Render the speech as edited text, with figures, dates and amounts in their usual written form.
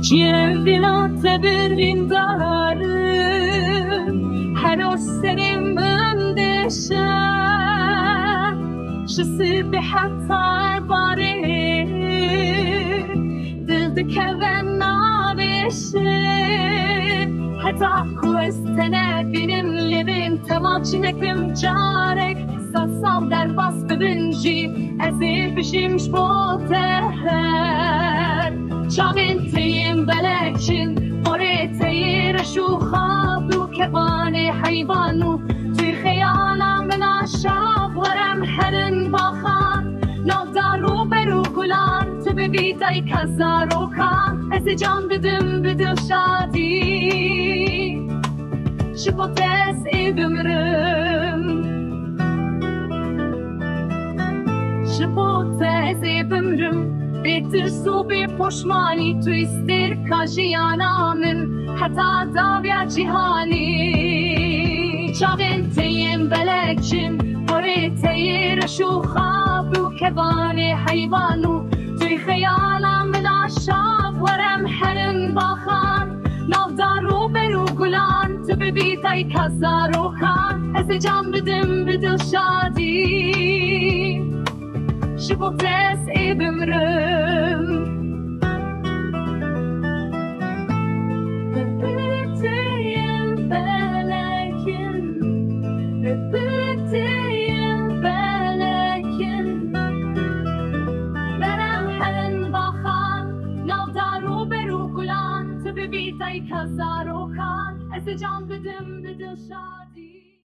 Cevdina tebirin darım Hero serim öndişe Şısı bir hatar bari Dildi keven nabişe Hatta kuvestene benim livim Temam çineklim carek Satsam der bas bedinci Ezir bişimş bu teher Çavinteyim belekçin Moreteyir şu خابو كباني حيوانو في خيالا من عشاق ورم حرن باخان نودارو برو گلان تو ببیدای کزارو کان از جان بدم بدل شادی شبو تز ای بمرم شبو تز ای بمرم Betir su bir poşmani tu istir kajiyana min Hatta davya cihani Çavinteyim belekçin Moreteyir şu خابو kevani hayvanu Tuy khayala min aşaf Verem herin bakhan Navdaru beru gulan Tu bibitay kazaru khan Ez can bidim bidil şadi Şibu tez ey bimrim Bebiteyim belekin Bebiteyim belekin Verem herin bakhan Navdaru beru gulan Tu bibitay kazaru khan Ez can bidim